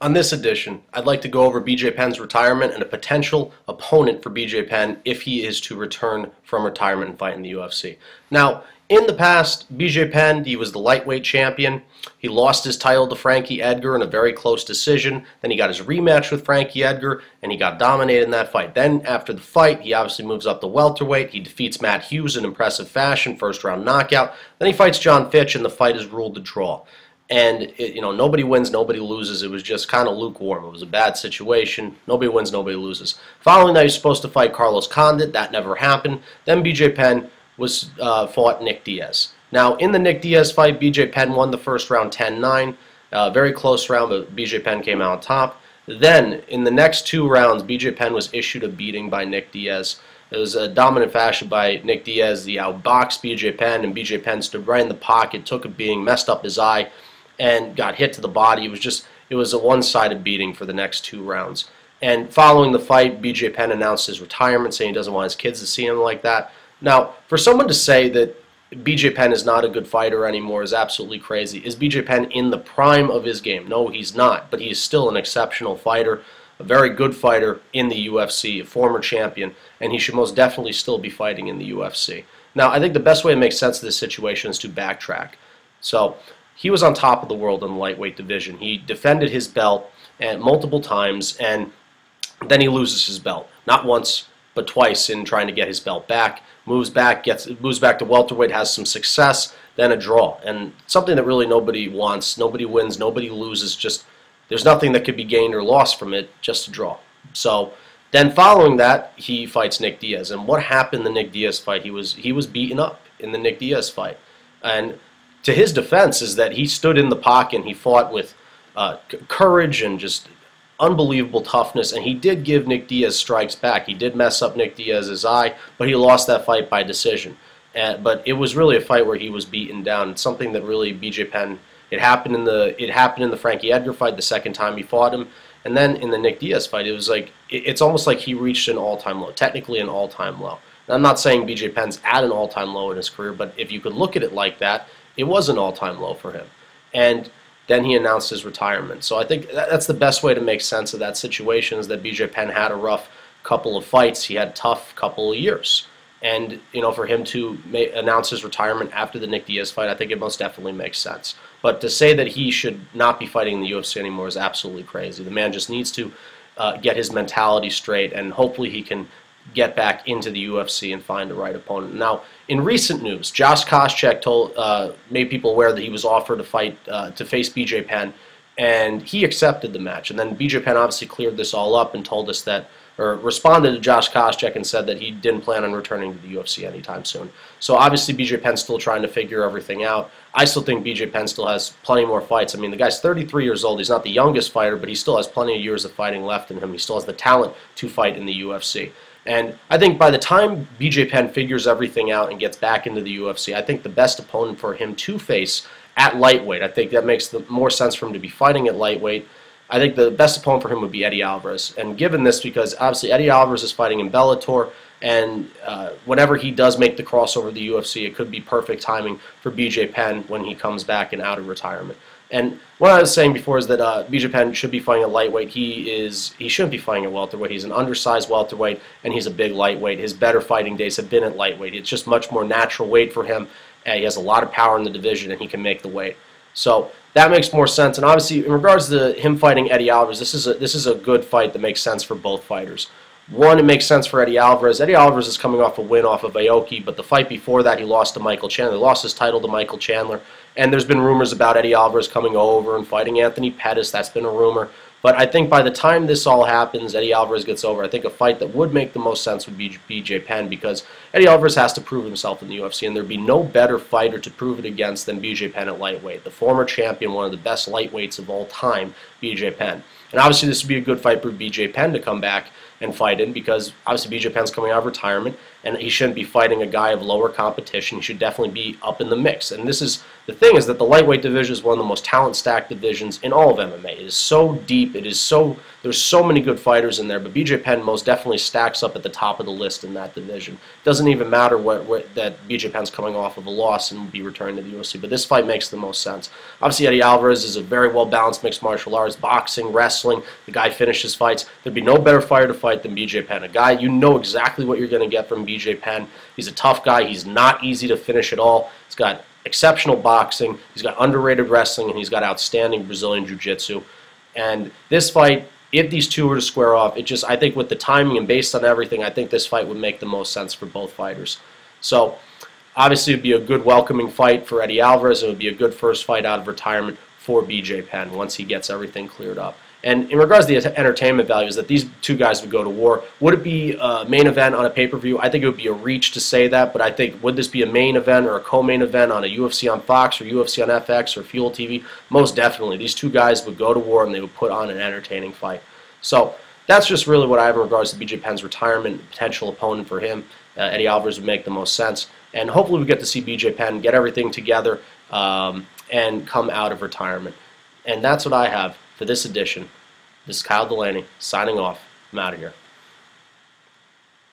On this edition, I'd like to go over BJ Penn's retirement and a potential opponent for BJ Penn if he is to return from retirement and fight in the UFC. Now, in the past, BJ Penn, he was the lightweight champion. He lost his title to Frankie Edgar in a very close decision. Then he got his rematch with Frankie Edgar, and he got dominated in that fight. Then, after the fight, he obviously moves up to welterweight. He defeats Matt Hughes in impressive fashion, first-round knockout. Then he fights John Fitch, and the fight is ruled a draw. And, nobody wins, nobody loses. It was just kind of lukewarm. It was a bad situation. Nobody wins, nobody loses. Following that, he was supposed to fight Carlos Condit. That never happened. Then BJ Penn fought Nick Diaz. Now, in the Nick Diaz fight, BJ Penn won the first round 10-9. Very close round, but BJ Penn came out on top. Then, in the next two rounds, BJ Penn was issued a beating by Nick Diaz. It was a dominant fashion by Nick Diaz. He outboxed BJ Penn, and BJ Penn stood right in the pocket, took a beating, messed up his eye, and got hit to the body. It was a one-sided beating for the next two rounds. And following the fight, BJ Penn announced his retirement, saying he doesn't want his kids to see him like that. Now, for someone to say that BJ Penn is not a good fighter anymore is absolutely crazy. Is BJ Penn in the prime of his game? No, he's not, but he is still an exceptional fighter, a very good fighter in the UFC, a former champion, and he should most definitely still be fighting in the UFC. Now, I think the best way to make sense of this situation is to backtrack. So, he was on top of the world in the lightweight division. He defended his belt multiple times, and then he loses his belt. Not once, but twice in trying to get his belt back. Moves back to welterweight, has some success, then a draw. And something that really nobody wants. Nobody wins, nobody loses. Just there's nothing that could be gained or lost from it, just a draw. So then following that, he fights Nick Diaz. And what happened in the Nick Diaz fight? He was beaten up in the Nick Diaz fight. And to his defense is that he stood in the pocket and he fought with courage and just unbelievable toughness, and he did give Nick Diaz strikes back. He did mess up Nick Diaz's eye, but he lost that fight by decision. But it was really a fight where he was beaten down. It's something that really BJ Penn, it happened in the Frankie Edgar fight the second time he fought him, and then in the Nick Diaz fight, it was like it's almost like he reached an all-time low, technically an all-time low. And I'm not saying BJ Penn's at an all-time low in his career, but if you could look at it like that, it was an all-time low for him. And then he announced his retirement. So I think that's the best way to make sense of that situation, is that BJ Penn had a rough couple of fights. He had a tough couple of years. And, for him to announce his retirement after the Nick Diaz fight, I think it most definitely makes sense. But to say that he should not be fighting in the UFC anymore is absolutely crazy. The man just needs to get his mentality straight, and hopefully he can get back into the UFC and find the right opponent. Now, in recent news, Josh Koscheck made people aware that he was offered to fight to face BJ Penn, and he accepted the match. And then BJ Penn obviously cleared this all up and told us that, or responded to Josh Koscheck and said that he didn't plan on returning to the UFC anytime soon. So obviously BJ Penn's still trying to figure everything out. I still think BJ Penn still has plenty more fights. I mean, the guy's 33 years old. He's not the youngest fighter, but he still has plenty of years of fighting left in him. He still has the talent to fight in the UFC. And I think by the time BJ Penn figures everything out and gets back into the UFC, I think the best opponent for him to face at lightweight, I think that makes more sense for him to be fighting at lightweight. I think the best opponent for him would be Eddie Alvarez. And given this, because obviously Eddie Alvarez is fighting in Bellator, and whenever he does make the crossover to the UFC, it could be perfect timing for BJ Penn when he comes back and out of retirement. And what I was saying before is that BJ Penn should be fighting at lightweight. He shouldn't be fighting at welterweight. He's an undersized welterweight, and he's a big lightweight. His better fighting days have been at lightweight. It's just much more natural weight for him. He has a lot of power in the division, and he can make the weight. So that makes more sense. And obviously, in regards to him fighting Eddie Alvarez, this is a good fight that makes sense for both fighters. One, it makes sense for Eddie Alvarez. Eddie Alvarez is coming off a win off of Aoki, but the fight before that, he lost to Michael Chandler. He lost his title to Michael Chandler. And there's been rumors about Eddie Alvarez coming over and fighting Anthony Pettis. That's been a rumor. But I think by the time this all happens, Eddie Alvarez gets over, I think a fight that would make the most sense would be BJ Penn, because Eddie Alvarez has to prove himself in the UFC, and there'd be no better fighter to prove it against than BJ Penn at lightweight. The former champion, one of the best lightweights of all time, BJ Penn. And obviously this would be a good fight for BJ Penn to come back and fight in, because obviously BJ Penn's coming out of retirement, and he shouldn't be fighting a guy of lower competition. He should definitely be up in the mix. And this is the thing, is that the lightweight division is one of the most talent-stacked divisions in all of MMA. It is so deep. There's so many good fighters in there, but BJ Penn most definitely stacks up at the top of the list in that division. It doesn't even matter that BJ Penn's coming off of a loss and will be returning to the UFC, but this fight makes the most sense. Obviously, Eddie Alvarez is a very well-balanced mixed martial arts, boxing, wrestling. The guy finishes fights. There'd be no better fighter to fight than BJ Penn. A guy, you know exactly what you're going to get from BJ Penn. He's a tough guy. He's not easy to finish at all. He's got exceptional boxing. He's got underrated wrestling, and he's got outstanding Brazilian jiu-jitsu. And this fight, if these two were to square off, I think with the timing and based on everything, I think this fight would make the most sense for both fighters. So obviously it would be a good welcoming fight for Eddie Alvarez. It would be a good first fight out of retirement for BJ Penn once he gets everything cleared up. And in regards to the entertainment values, that these two guys would go to war, would it be a main event on a pay-per-view? I think it would be a reach to say that, but I think, would this be a main event or a co-main event on a UFC on Fox or UFC on FX or Fuel TV? Most definitely. These two guys would go to war, and they would put on an entertaining fight. So that's just really what I have in regards to BJ Penn's retirement, potential opponent for him. Eddie Alvarez would make the most sense. And hopefully we get to see BJ Penn get everything together and come out of retirement. And that's what I have for this edition. This is Kyle Delaney signing off. I'm out of here.